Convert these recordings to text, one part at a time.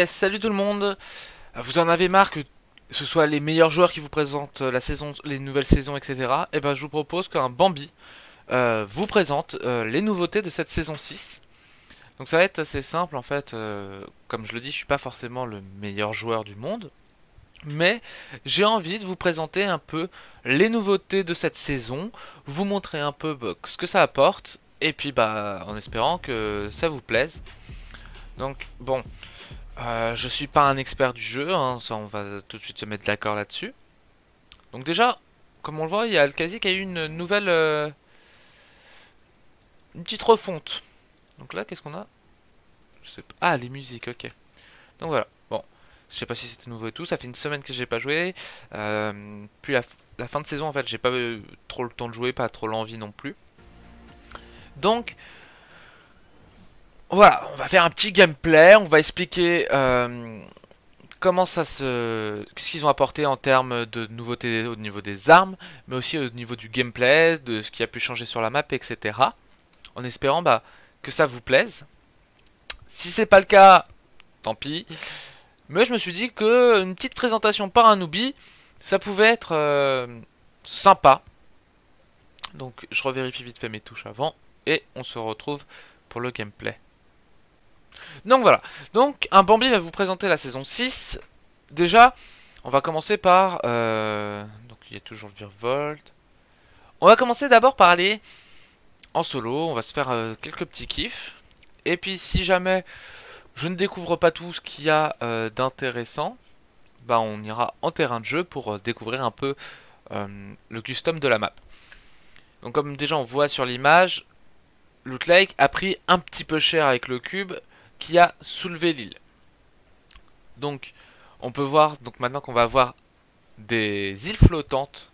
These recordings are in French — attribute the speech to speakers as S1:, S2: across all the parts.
S1: Yes, salut tout le monde. Vous en avez marre que ce soit les meilleurs joueurs qui vous présentent la saison, les nouvelles saisons, etc. Et ben je vous propose qu'un Bambi vous présente les nouveautés de cette saison 6. Donc ça va être assez simple en fait. Comme je le dis, je suis pas forcément le meilleur joueur du monde, mais j'ai envie de vous présenter un peu les nouveautés de cette saison, vous montrer un peu ce que ça apporte, et puis bah en espérant que ça vous plaise. Donc bon. Je suis pas un expert du jeu, hein, ça on va tout de suite se mettre d'accord là-dessus. Donc déjà, comme on le voit, il y a Alkazi qui a eu une nouvelle, une petite refonte. Donc là, qu'est-ce qu'on a? Je sais pas. Ah, les musiques, ok. Donc voilà. Bon, je sais pas si c'était nouveau et tout. Ça fait une semaine que j'ai pas joué. Puis la fin de saison, en fait, j'ai pas eu trop le temps de jouer, pas trop l'envie non plus. Donc voilà, on va faire un petit gameplay. On va expliquer comment ça se... Qu'est-ce qu'ils ont apporté en termes de nouveautés au niveau des armes, mais aussi au niveau du gameplay, de ce qui a pu changer sur la map, etc. En espérant bah, que ça vous plaise. Si c'est pas le cas, tant pis. Mais je me suis dit que une petite présentation par un newbie, ça pouvait être sympa. Donc je revérifie vite fait mes touches avant, et on se retrouve pour le gameplay. Donc voilà, donc un Bambi va vous présenter la saison 6. Déjà, on va commencer par... donc il y a toujours le Virevolt. On va commencer d'abord par aller en solo, on va se faire quelques petits kiffs. Et puis si jamais je ne découvre pas tout ce qu'il y a d'intéressant, bah on ira en terrain de jeu pour découvrir un peu le custom de la map. Donc comme déjà on voit sur l'image, Loot Lake a pris un petit peu cher avec le cube qui a soulevé l'île. Donc on peut voir donc maintenant qu'on va avoir des îles flottantes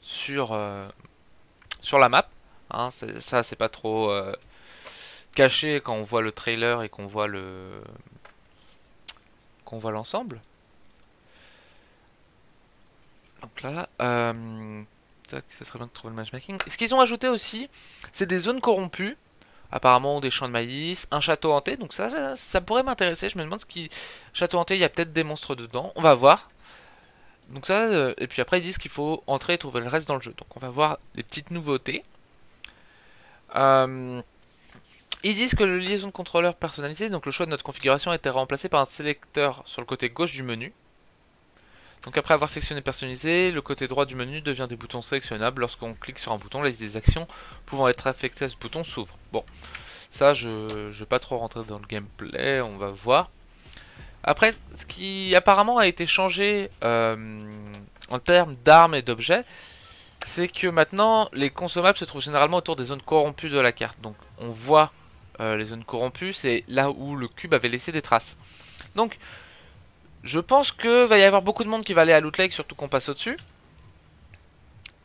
S1: sur la map. Hein, ça c'est pas trop caché quand on voit le trailer et qu'on voit l'ensemble. Donc là, tac, ça serait bien de trouver le matchmaking. Ce qu'ils ont ajouté aussi, c'est des zones corrompues. Apparemment des champs de maïs, un château hanté, donc ça pourrait m'intéresser. Je me demande ce qui... Château hanté, il y a peut-être des monstres dedans, on va voir. Donc ça, et puis après ils disent qu'il faut entrer et trouver le reste dans le jeu. Donc on va voir les petites nouveautés. Ils disent que le liaison de contrôleur personnalisé, donc le choix de notre configuration a été remplacé par un sélecteur sur le côté gauche du menu. Donc après avoir sélectionné personnalisé, le côté droit du menu devient des boutons sélectionnables. Lorsqu'on clique sur un bouton, la liste des actions pouvant être affectées à ce bouton s'ouvre. Bon, ça je vais pas trop rentrer dans le gameplay, on va voir. Après, ce qui apparemment a été changé en termes d'armes et d'objets, c'est que maintenant les consommables se trouvent généralement autour des zones corrompues de la carte. Donc on voit les zones corrompues, c'est là où le cube avait laissé des traces. Donc je pense que va y avoir beaucoup de monde qui va aller à Loot Lake, surtout qu'on passe au-dessus.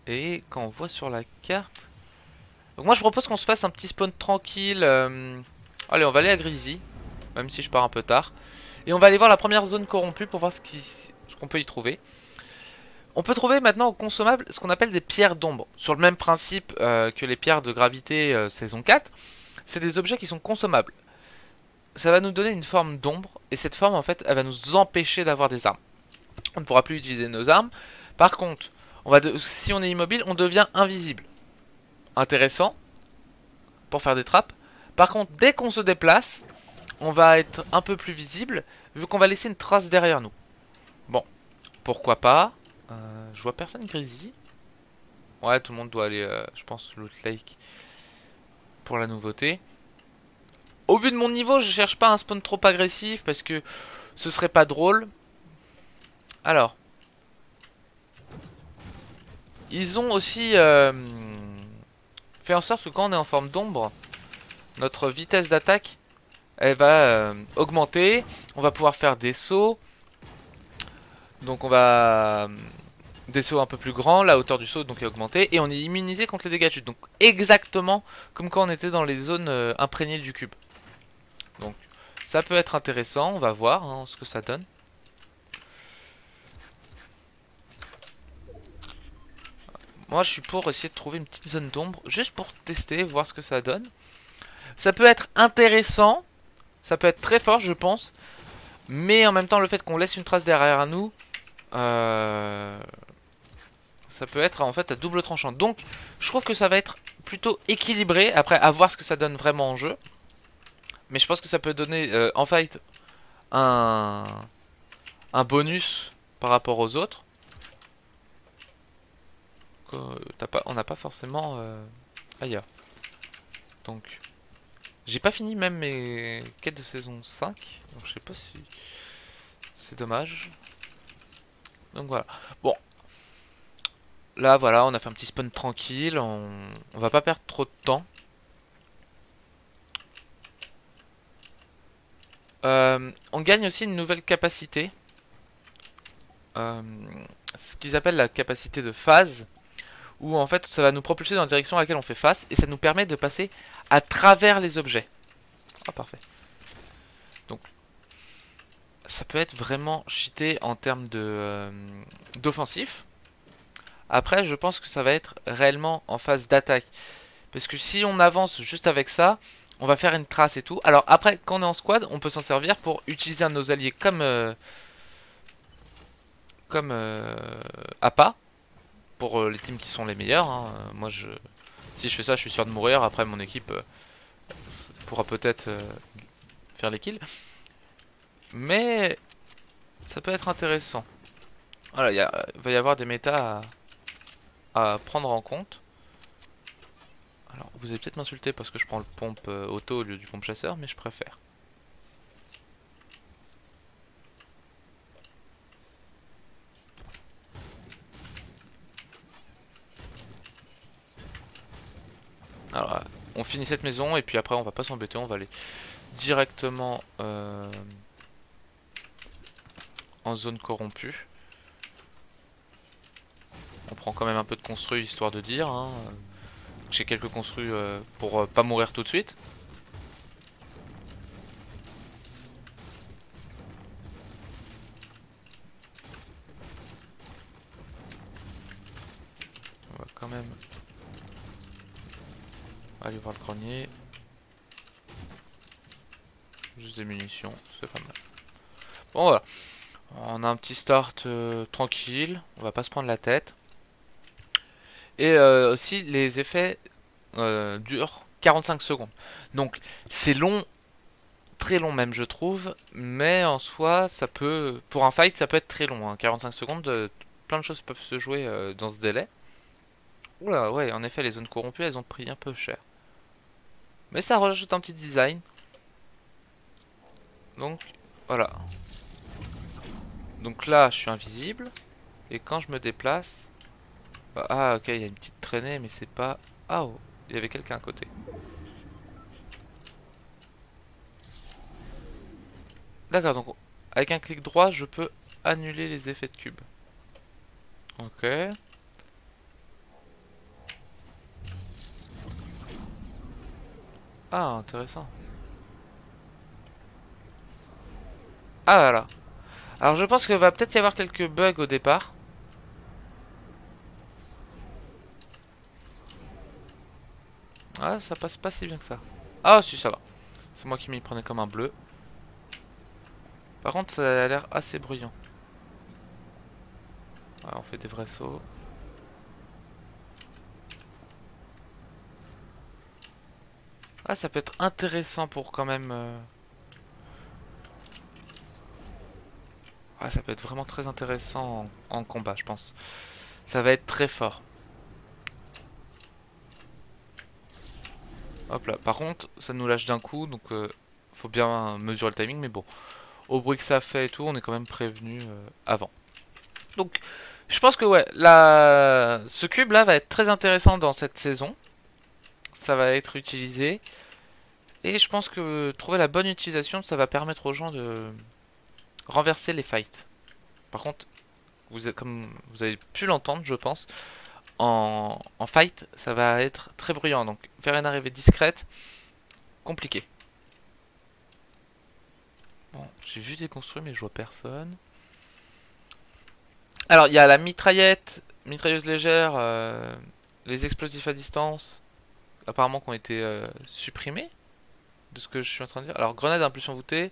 S1: Et quand on voit sur la carte... Donc moi je propose qu'on se fasse un petit spawn tranquille. Allez, on va aller à Greasy, même si je pars un peu tard. Et on va aller voir la première zone corrompue pour voir ce qu'on peut y trouver. On peut trouver maintenant au consommable ce qu'on appelle des pierres d'ombre. Sur le même principe que les pierres de gravité saison 4. C'est des objets qui sont consommables. Ça va nous donner une forme d'ombre. Et cette forme en fait elle va nous empêcher d'avoir des armes. On ne pourra plus utiliser nos armes. Par contre, si on est immobile, on devient invisible. Intéressant pour faire des trappes. Par contre, dès qu'on se déplace, on va être un peu plus visible, vu qu'on va laisser une trace derrière nous. Bon, pourquoi pas. Je vois personne Greasy. Ouais, tout le monde doit aller, je pense, Loot Lake pour la nouveauté. Au vu de mon niveau, je cherche pas un spawn trop agressif, parce que ce serait pas drôle. Alors, ils ont aussi fait en sorte que quand on est en forme d'ombre, notre vitesse d'attaque elle va augmenter. On va pouvoir faire des sauts. Donc on va... des sauts un peu plus grands. La hauteur du saut donc est augmentée. Et on est immunisé contre les dégâts de chute. Donc exactement comme quand on était dans les zones imprégnées du cube. Donc ça peut être intéressant. On va voir hein, ce que ça donne. Moi je suis pour essayer de trouver une petite zone d'ombre. Juste pour tester, voir ce que ça donne. Ça peut être intéressant. Ça peut être très fort je pense. Mais en même temps, le fait qu'on laisse une trace derrière nous, euh, ça peut être en fait à double tranchant. Donc, je trouve que ça va être plutôt équilibré. Après, à voir ce que ça donne vraiment en jeu. Mais je pense que ça peut donner en fight un, un bonus par rapport aux autres. Que on n'a pas forcément ailleurs. Donc, j'ai pas fini même mes quêtes de saison 5. Donc, je sais pas si c'est dommage. Donc voilà. Bon, là voilà, on a fait un petit spawn tranquille. On va pas perdre trop de temps. On gagne aussi une nouvelle capacité. Euh, Ce qu'ils appellent la capacité de phase. Où en fait ça va nous propulser dans la direction à laquelle on fait face. Et ça nous permet de passer à travers les objets. Ah parfait. Donc ça peut être vraiment cheaté en termes de d'offensif. Après je pense que ça va être réellement en phase d'attaque. Parce que si on avance juste avec ça, on va faire une trace et tout. Alors après, quand on est en squad, on peut s'en servir pour utiliser un de nos alliés comme appât. Pour les teams qui sont les meilleurs. Hein. Moi, si je fais ça, je suis sûr de mourir. Après, mon équipe pourra peut-être faire les kills. Mais ça peut être intéressant. Voilà, il va y avoir des méta à prendre en compte. Alors, vous allez peut-être m'insulter parce que je prends le pompe auto au lieu du pompe chasseur, mais je préfère. Alors, on finit cette maison et puis après on va pas s'embêter, on va aller directement en zone corrompue. On prend quand même un peu de construit histoire de dire. Hein. J'ai quelques construits pour pas mourir tout de suite. On va quand même aller voir le grenier. Juste des munitions, c'est pas mal. Bon voilà, on a un petit start tranquille, on va pas se prendre la tête. Et aussi les effets durent 45 secondes. Donc c'est long, très long même je trouve, mais en soi ça peut, pour un fight ça peut être très long. Hein. 45 secondes, plein de choses peuvent se jouer dans ce délai. Oula ouais, en effet les zones corrompues elles ont pris un peu cher. Mais ça rajoute un petit design. Donc voilà. Donc là je suis invisible. Et quand je me déplace... Ah ok, il y a une petite traînée, mais c'est pas... Ah oh, il y avait quelqu'un à côté. D'accord, donc avec un clic droit, je peux annuler les effets de cube. Ok. Ah, intéressant. Ah voilà. Alors je pense qu'il va peut-être y avoir quelques bugs au départ. Ah, ça passe pas si bien que ça. Ah si, ça va. C'est moi qui m'y prenais comme un bleu. Par contre, ça a l'air assez bruyant. Ah, on fait des vrais sauts. Ah, ça peut être intéressant pour quand même... Ah, ça peut être vraiment très intéressant en combat, je pense. Ça va être très fort. Hop là. Par contre, ça nous lâche d'un coup, donc faut bien mesurer le timing. Mais bon, au bruit que ça fait et tout, on est quand même prévenu avant. Donc, je pense que ouais, ce cube là va être très intéressant dans cette saison. Ça va être utilisé. Et je pense que trouver la bonne utilisation, ça va permettre aux gens de renverser les fights. Par contre, comme vous avez pu l'entendre, je pense, en fight, ça va être très bruyant. Donc, faire une arrivée discrète, compliqué. Bon, j'ai vu des construits, mais je vois personne. Alors, il y a la mitraillette, mitrailleuse légère, les explosifs à distance, apparemment qui ont été supprimés, de ce que je suis en train de dire. Alors, grenade à impulsion voûtée,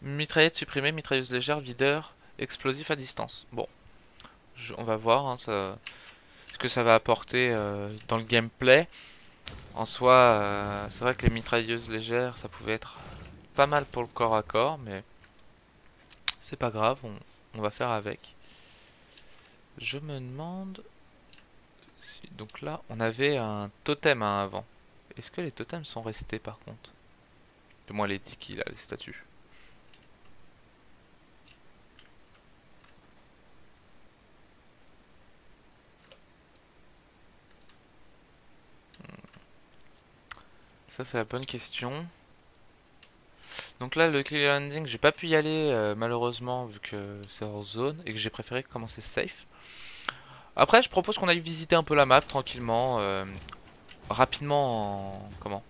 S1: Mitraillette supprimée, mitrailleuse légère, videur, explosif à distance. Bon, on va voir hein, ce que ça va apporter dans le gameplay. En soi, c'est vrai que les mitrailleuses légères, ça pouvait être pas mal pour le corps à corps, mais c'est pas grave, on va faire avec. Je me demande... Donc là, on avait un totem hein, avant. Est-ce que les totems sont restés par contre? Du moins les tiki là, les statues. Ça c'est la bonne question. Donc là, le clear landing, j'ai pas pu y aller malheureusement vu que c'est hors zone et que j'ai préféré commencer safe. Après, je propose qu'on aille visiter un peu la map tranquillement, rapidement en... Comment?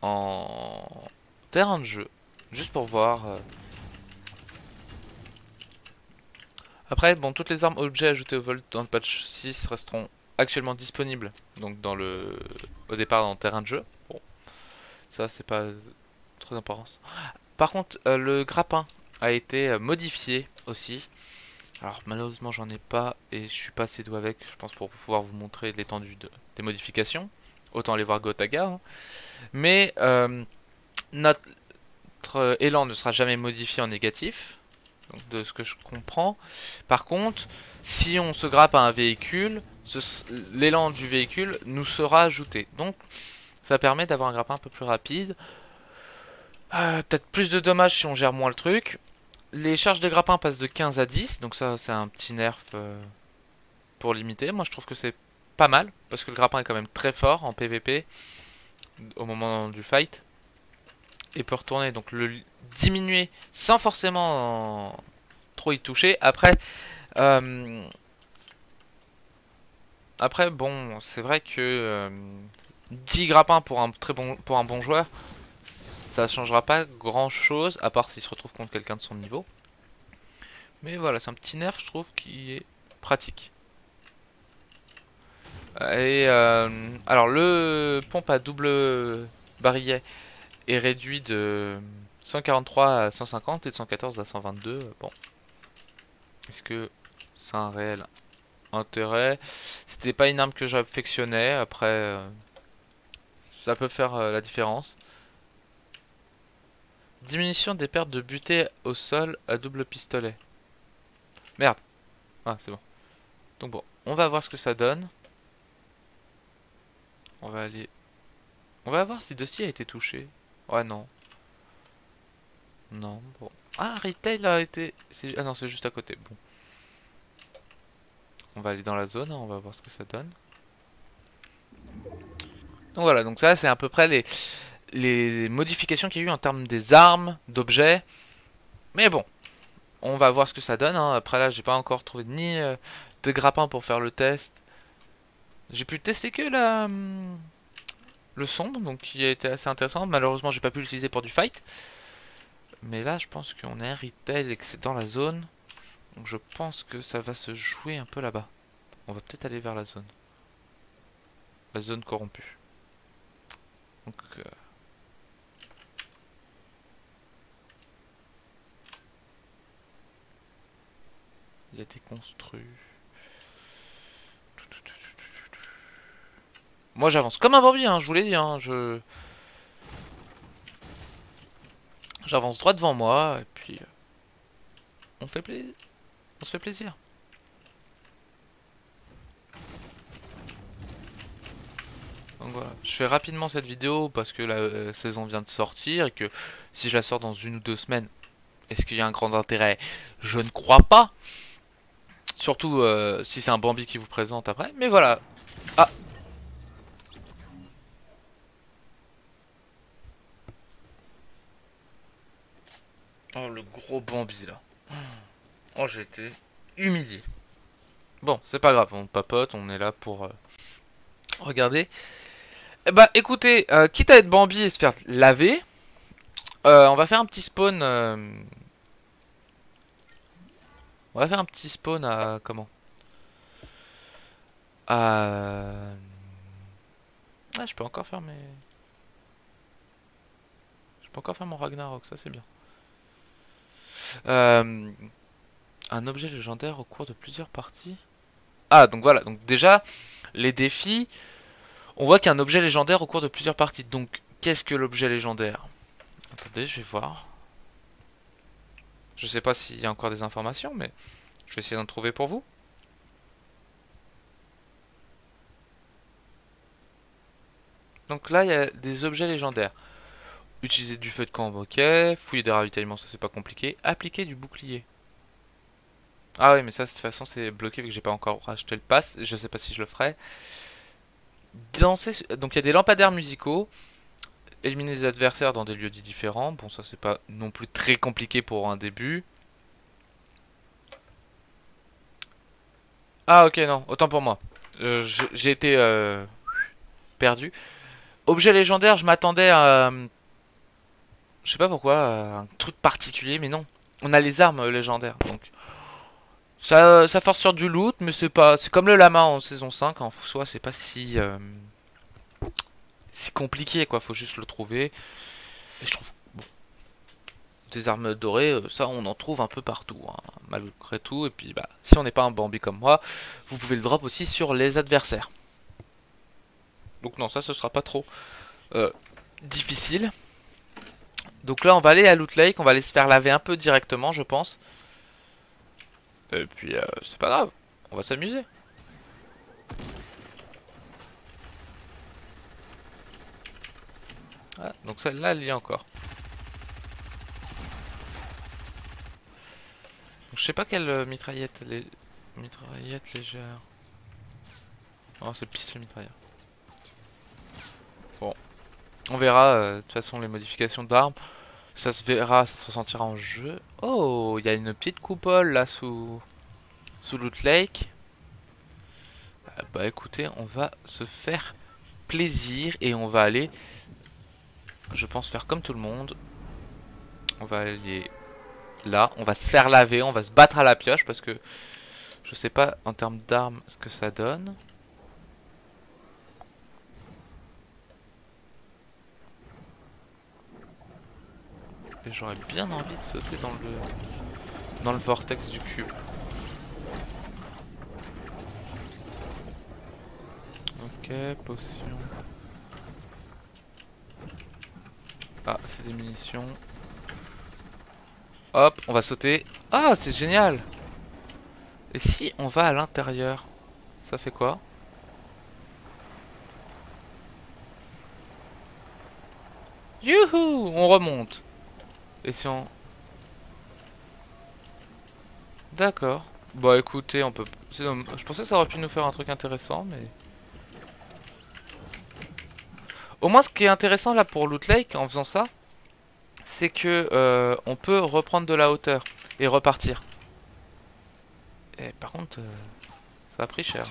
S1: En terrain de jeu. Juste pour voir. Après, bon, toutes les armes objets ajoutées au vol dans le patch 6 resteront actuellement disponibles. Donc au départ dans le terrain de jeu. Bon, ça c'est pas trop important. Par contre, le grappin a été modifié aussi. Alors malheureusement j'en ai pas et je suis pas assez doué avec, je pense, pour pouvoir vous montrer l'étendue des modifications. Autant aller voir Gotaga. Hein. Mais notre élan ne sera jamais modifié en négatif. Donc de ce que je comprends. Par contre, si on se grappe à un véhicule, l'élan du véhicule nous sera ajouté. Donc ça permet d'avoir un grappin un peu plus rapide. Peut-être plus de dommages si on gère moins le truc. Les charges de grappin passent de 15 à 10. Donc ça c'est un petit nerf pour limiter. Moi je trouve que c'est pas mal. Parce que le grappin est quand même très fort en PvP. Au moment du fight. Et peut retourner. Donc le diminuer sans forcément trop y toucher. Euh, Après bon, c'est vrai que 10 grappins pour un bon joueur, ça changera pas grand chose, à part s'il se retrouve contre quelqu'un de son niveau. Mais voilà, c'est un petit nerf, je trouve, qui est pratique. Et alors le pompe à double barillet est réduit de 143 à 150 et de 114 à 122. Bon, est-ce que c'est un réel intérêt? C'était pas une arme que j'affectionnais. Après, ça peut faire la différence. Diminution des pertes de butée au sol à double pistolet. Merde. Ah, c'est bon. Donc bon, on va voir ce que ça donne. On va aller... On va voir si Dusty a été touché. Ouais, non. Non, bon. Ah, Retail a été... Ah non, c'est juste à côté. Bon. On va aller dans la zone, hein, on va voir ce que ça donne. Donc voilà, donc ça c'est à peu près les modifications qu'il y a eu en termes des armes, d'objets. Mais bon, on va voir ce que ça donne. Hein. Après là, j'ai pas encore trouvé ni de grappin pour faire le test. J'ai pu tester que le son, donc qui a été assez intéressant. Malheureusement, j'ai pas pu l'utiliser pour du fight. Mais là, je pense qu'on est un retail et que c'est dans la zone. Donc je pense que ça va se jouer un peu là-bas. On va peut-être aller vers la zone. La zone corrompue. Donc... il y a des construits. Moi j'avance comme un Bambi, hein, je vous l'ai dit. Hein, j'avance droit devant moi et puis on fait plaisir. On se fait plaisir. Donc voilà, je fais rapidement cette vidéo parce que la saison vient de sortir et que si je la sors dans 1 ou 2 semaines, est-ce qu'il y a un grand intérêt? Je ne crois pas. Surtout si c'est un Bambi qui vous présente après. Mais voilà. Ah. Oh le gros Bambi là. Oh j'ai été humilié. Bon, c'est pas grave, on papote, on est là pour regarder. Eh bah écoutez, quitte à être Bambi et se faire laver, on va faire un petit spawn. On va faire un petit spawn à comment? Ah, je peux encore faire mes. Je peux peux encore faire mon Ragnarok, ça c'est bien. Euh, un objet légendaire au cours de plusieurs parties. Ah, donc voilà, donc déjà, les défis, on voit qu'il y a un objet légendaire au cours de plusieurs parties. Donc, qu'est-ce que l'objet légendaire? Attendez, je vais voir. Je sais pas s'il y a encore des informations, mais je vais essayer d'en trouver pour vous. Donc là, il y a des objets légendaires. Utiliser du feu de camp, ok. Fouiller des ravitaillements, ça c'est pas compliqué. Appliquer du bouclier. Ah oui, mais ça, de toute façon, c'est bloqué vu que j'ai pas encore racheté le pass. Je sais pas si je le ferai. Danser. Donc il y a des lampadaires musicaux. Éliminer des adversaires dans des lieux dits différents. Bon, ça c'est pas non plus très compliqué pour un début. Ah ok, non, autant pour moi. J'ai été perdu. Objet légendaire, je m'attendais à... Je sais pas pourquoi, un truc particulier, mais non. On a les armes légendaires, donc... ça force sur du loot, mais c'est pas... C'est comme le lama en saison 5, en soi, c'est pas si compliqué, quoi. Faut juste le trouver. Et je trouve... Bon, des armes dorées, ça, on en trouve un peu partout, hein, malgré tout. Et puis, bah, si on n'est pas un Bambi comme moi, vous pouvez le drop aussi sur les adversaires. Donc non, ça, ce sera pas trop difficile. Donc là, on va aller à Loot Lake, on va aller se faire laver un peu directement, je pense. Et puis, c'est pas grave, on va s'amuser. Ah, donc celle-là, elle y est encore. Donc, je sais pas quelle mitraillette, mitraillette légère. Oh, c'est pistolet mitrailleur. Bon, on verra, de toute façon, les modifications d'armes. Ça se verra, ça se ressentira en jeu. Oh, il y a une petite coupole là sous Loot Lake. Bah écoutez, on va se faire plaisir et on va aller, je pense, faire comme tout le monde. On va aller là, on va se faire laver, on va se battre à la pioche parce que je sais pas en termes d'armes ce que ça donne. Et j'aurais bien envie de sauter dans le vortex du cube. Ok, potion. Ah, c'est des munitions. Hop, on va sauter. Ah, c'est génial! Et si on va à l'intérieur, ça fait quoi? Youhou! On remonte. Et si on... D'accord. Bah écoutez, on peut... Je pensais que ça aurait pu nous faire un truc intéressant, mais... Au moins, ce qui est intéressant là pour Loot Lake, en faisant ça, c'est que on peut reprendre de la hauteur et repartir. Et par contre, ça a pris cher.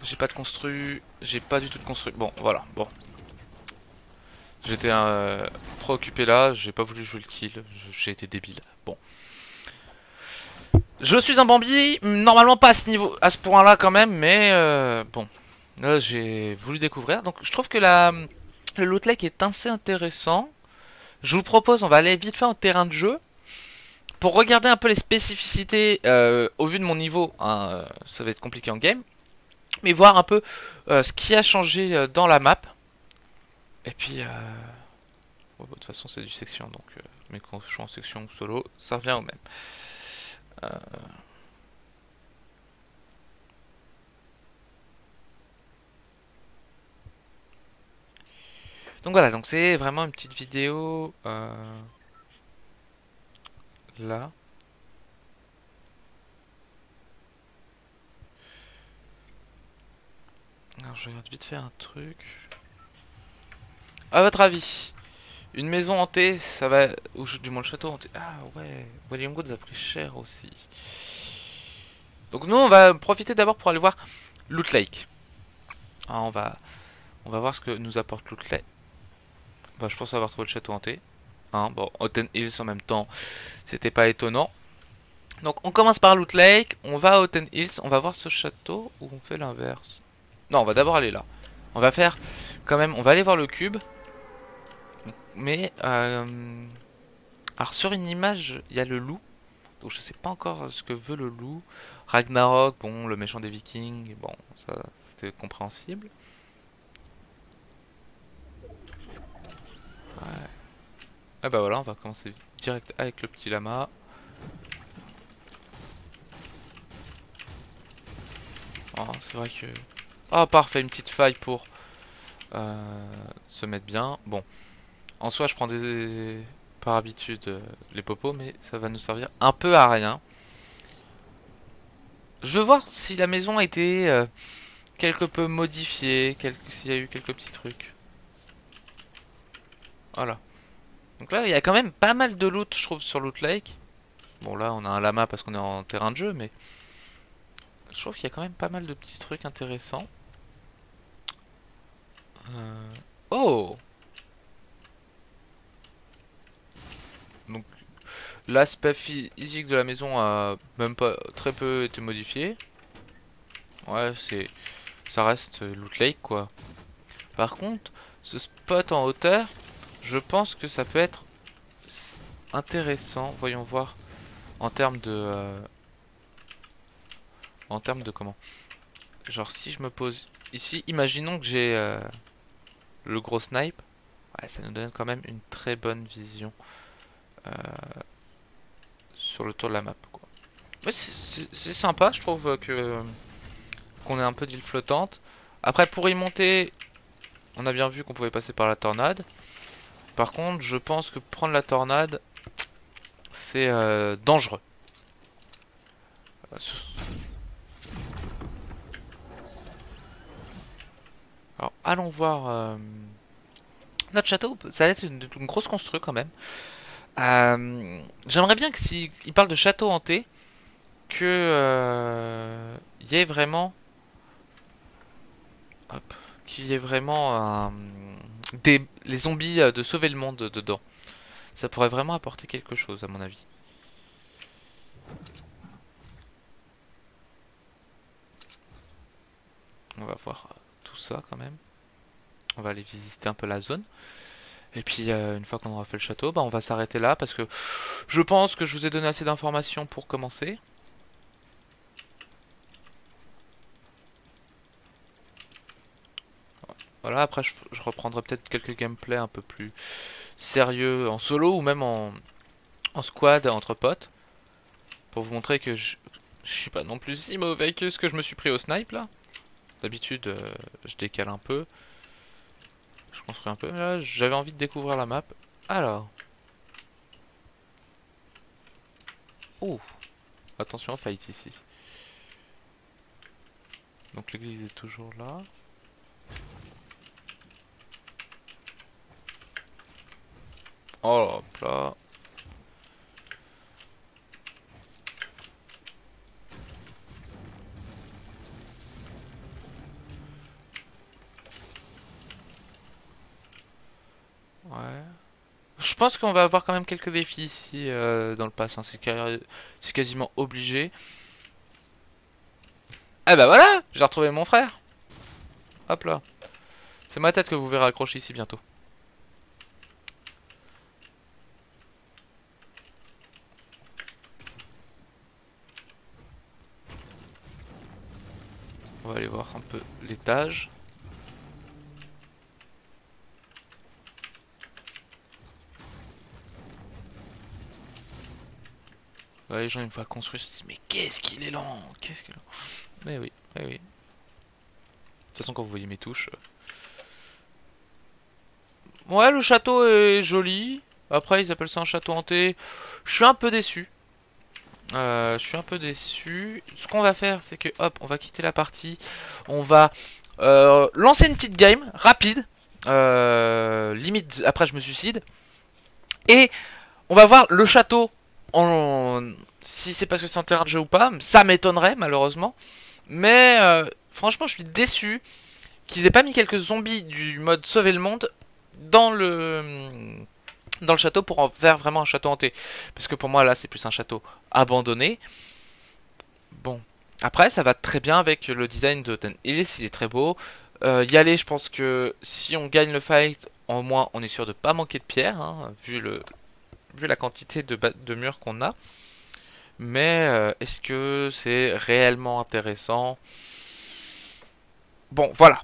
S1: J'ai pas de construit, j'ai pas du tout de construit. Bon, voilà, bon. J'étais trop occupé là, j'ai pas voulu jouer le kill, j'ai été débile. Bon. Je suis un Bambi, normalement pas à ce niveau, à ce point là quand même, mais bon. Là j'ai voulu découvrir, donc je trouve que le Loot Lake est assez intéressant. Je vous propose, on va aller vite fait en terrain de jeu. Pour regarder un peu les spécificités au vu de mon niveau, hein, ça va être compliqué en game. Mais voir un peu ce qui a changé dans la map. Et puis, bon, de toute façon c'est du section, donc mais quand je suis en section ou solo, ça revient au même. Donc voilà, donc c'est vraiment une petite vidéo là. Alors je regarde vite fait un truc. À votre avis, une maison hantée, ça va... Ou du moins le château hanté. Ah ouais, William Goods a pris cher aussi. Donc nous on va profiter d'abord pour aller voir Loot Lake. Ah, on va voir ce que nous apporte Loot Lake. Bah je pense avoir trouvé le château hanté. Hein, bon, Hotton Hills en même temps, c'était pas étonnant. Donc on commence par Loot Lake, on va à Hotton Hills, on va voir ce château ou on fait l'inverse. Non, on va d'abord aller là. On va faire quand même... On va aller voir le cube. Mais... alors sur une image, il y a le loup. Donc je sais pas encore ce que veut le loup. Ragnarok, bon, le méchant des Vikings. Bon, ça c'était compréhensible. Ouais. Ah bah voilà, on va commencer direct avec le petit lama. Oh, c'est vrai que... Oh, parfait, une petite faille pour se mettre bien. Bon, en soi, je prends par habitude les popos, mais ça va nous servir un peu à rien. Je veux voir si la maison a été quelque peu modifiée, s'il y a eu quelques petits trucs. Voilà. Donc là, il y a quand même pas mal de loot, je trouve, sur Loot Lake. Bon, là, on a un lama parce qu'on est en terrain de jeu, mais je trouve qu'il y a quand même pas mal de petits trucs intéressants. Oh! Donc, l'aspect physique de la maison a même pas très peu été modifié. Ouais, ça reste Loot Lake, quoi. Par contre, ce spot en hauteur, je pense que ça peut être intéressant. Voyons voir en termes de... en termes de comment? Genre si je me pose ici, imaginons que j'ai le gros snipe. Ouais, ça nous donne quand même une très bonne vision euh, sur le tour de la map, quoi. Ouais, c'est sympa, je trouve que qu'on ait un peu d'île flottante. Après, pour y monter, on a bien vu qu'on pouvait passer par la tornade. Par contre, je pense que prendre la tornade, c'est dangereux. Alors, allons voir notre château. Ça va être une grosse construction quand même. J'aimerais bien que si il parle de château hanté, que il y ait vraiment, hop, qu'il y ait vraiment les zombies de sauver le monde dedans. Ça pourrait vraiment apporter quelque chose à mon avis. On va voir tout ça quand même. On va aller visiter un peu la zone. Et puis une fois qu'on aura fait le château, bah, on va s'arrêter là parce que je pense que je vous ai donné assez d'informations pour commencer. Voilà, après je reprendrai peut-être quelques gameplays un peu plus sérieux en solo ou même en squad entre potes. Pour vous montrer que je suis pas non plus si mauvais que ce que je me suis pris au snipe là. D'habitude je décale un peu. Je construis un peu. Là j'avais envie de découvrir la map. Alors. Ouh. Attention, fight ici. Donc l'église est toujours là. Oh hop là. Ouais. Je pense qu'on va avoir quand même quelques défis ici dans le pass. Hein. C'est quasiment obligé. Ah bah voilà, j'ai retrouvé mon frère. Hop là. C'est ma tête que vous verrez accrocher ici bientôt. On va aller voir un peu l'étage. Là, les gens une fois construit se disent mais qu'est-ce qu'il est lent, qu'est-ce qu'il est lent. Mais oui, oui, oui. De toute façon quand vous voyez mes touches. Ouais, le château est joli. Après ils appellent ça un château hanté. Je suis un peu déçu. Je suis un peu déçu. Ce qu'on va faire, c'est que hop, on va quitter la partie. On va lancer une petite game rapide. Limite, après je me suicide. Et on va voir le château. Si c'est parce que c'est un terrain de jeu ou pas, ça m'étonnerait malheureusement. Mais franchement, je suis déçu qu'ils aient pas mis quelques zombies du mode sauver le monde dans le château pour en faire vraiment un château hanté. Parce que pour moi là c'est plus un château abandonné. Bon, Après, ça va très bien avec le design de Ten Hills, il est très beau. Y aller, je pense que si on gagne le fight, au moins on est sûr de pas manquer de pierre, hein, vu la quantité de murs qu'on a. Mais est-ce que c'est réellement intéressant? Bon, voilà.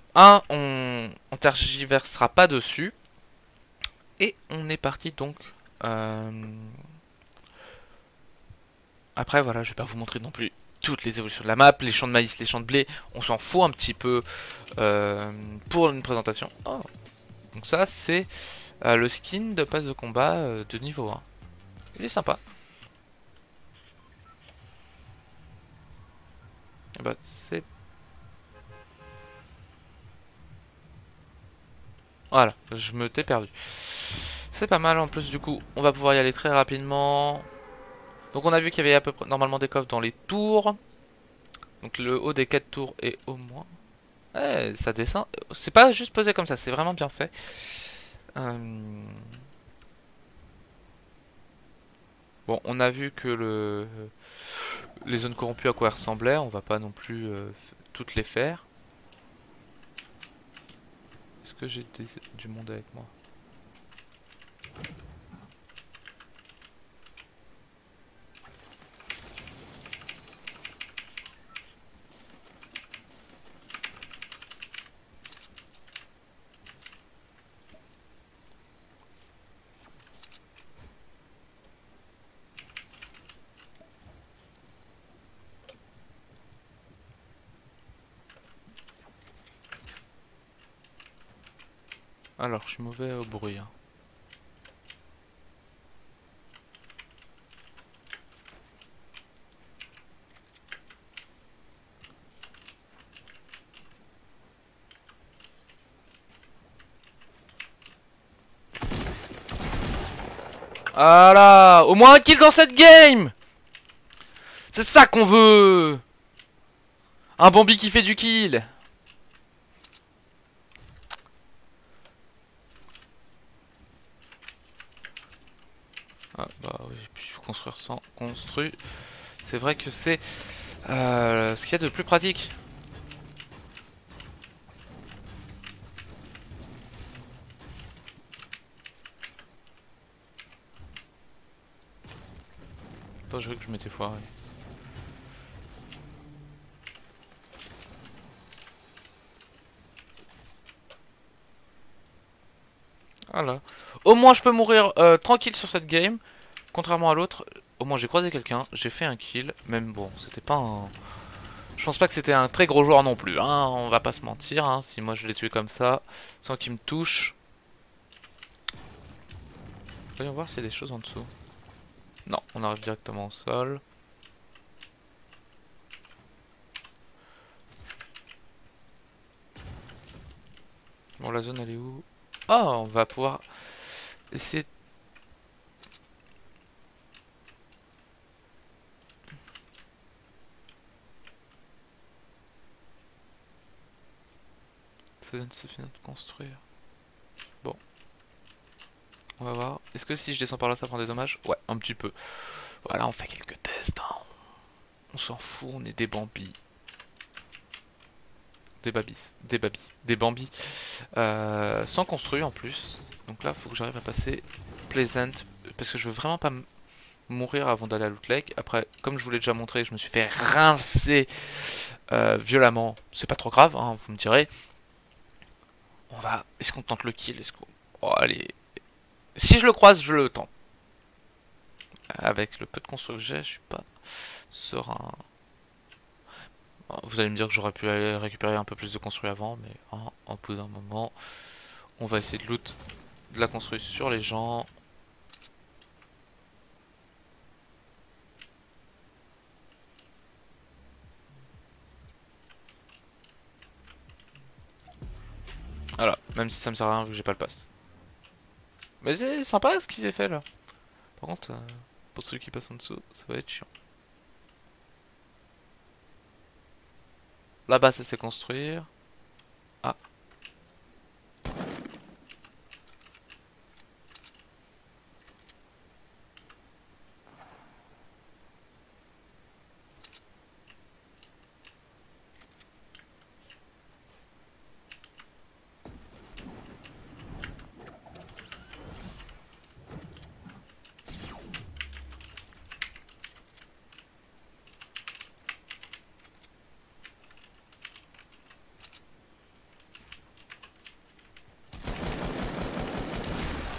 S1: On tergiversera pas dessus. Et on est parti donc. euh, Après, voilà, je vais pas vous montrer non plus toutes les évolutions de la map, les champs de maïs, les champs de blé. On s'en fout un petit peu pour une présentation. Oh. Donc ça, c'est le skin de passe de combat de niveau 1. Il est sympa. Et bah, c'est... Voilà, je me t'ai perdu. C'est pas mal en plus du coup, on va pouvoir y aller très rapidement. Donc on a vu qu'il y avait à peu près normalement des coffres dans les tours. Donc le haut des 4 tours est au moins... Ouais, ça descend. C'est pas juste posé comme ça, c'est vraiment bien fait. Euh, Bon, on a vu que les zones corrompues à quoi elles ressemblaient, on va pas non plus toutes les faire. Est-ce que j'ai du monde avec moi? Alors, je suis mauvais au bruit, hein. Ah là, au moins un kill dans cette game. C'est ça qu'on veut. Un Bambi qui fait du kill. Ah bah oui, j'ai pu construire sans construire. C'est vrai que c'est ce qu'il y a de plus pratique. Attends, je vois que je m'étais foiré. Voilà. Au moins je peux mourir tranquille sur cette game. Contrairement à l'autre, au moins j'ai croisé quelqu'un, j'ai fait un kill. Même bon, c'était pas un... Je pense pas que c'était un très gros joueur non plus, hein, on va pas se mentir. Hein, si moi je l'ai tué comme ça, sans qu'il me touche. Voyons voir s'il y a des choses en dessous. Non, on arrive directement au sol. Bon, la zone elle est où? Oh, on va pouvoir essayer. Ça vient de se finir de construire. Bon, on va voir. Est-ce que si je descends par là ça prend des dommages? Ouais, un petit peu. Voilà, on fait quelques tests. Hein. On s'en fout, on est des bambis. Des babis. Des babis. Des bambis. Sans construire en plus. Donc là, faut que j'arrive à passer Pleasant. Parce que je veux vraiment pas mourir avant d'aller à Loot Lake. Après, comme je vous l'ai déjà montré, je me suis fait rincer violemment. C'est pas trop grave, hein, vous me direz. On va... Est-ce qu'on tente le kill? Est-ce qu'on... Oh, allez. Si je le croise, je le tente. Avec le peu de construction que j'ai, je suis pas serein. Vous allez me dire que j'aurais pu aller récupérer un peu plus de construit avant, mais hein, en bout d'un moment, on va essayer de loot de la construire sur les gens. Voilà, même si ça me sert à rien vu que j'ai pas le pass. Mais c'est sympa ce qu'ils aient fait là. Par contre, pour ceux qui passent en dessous, ça va être chiant. Là-bas, ça c'est construire. Ah,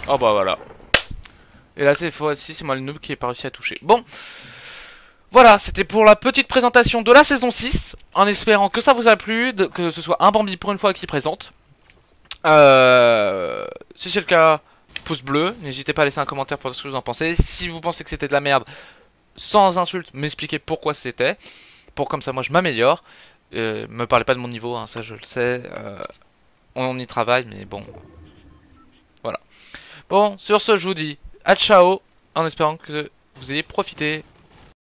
S1: Oh bah voilà. Et là, cette fois-ci, c'est moi le noob qui ai pas réussi à toucher. Bon, voilà, c'était pour la petite présentation de la saison 6. En espérant que ça vous a plu, que ce soit un Bambi pour une fois qui présente. Si c'est le cas, pouce bleu. N'hésitez pas à laisser un commentaire pour ce que vous en pensez. Si vous pensez que c'était de la merde, sans insulte, m'expliquer pourquoi c'était. Pour comme ça, moi, je m'améliore. Me parlez pas de mon niveau, hein, ça je le sais. On y travaille, mais bon. Voilà. Bon, sur ce, je vous dis à ciao, en espérant que vous ayez profité.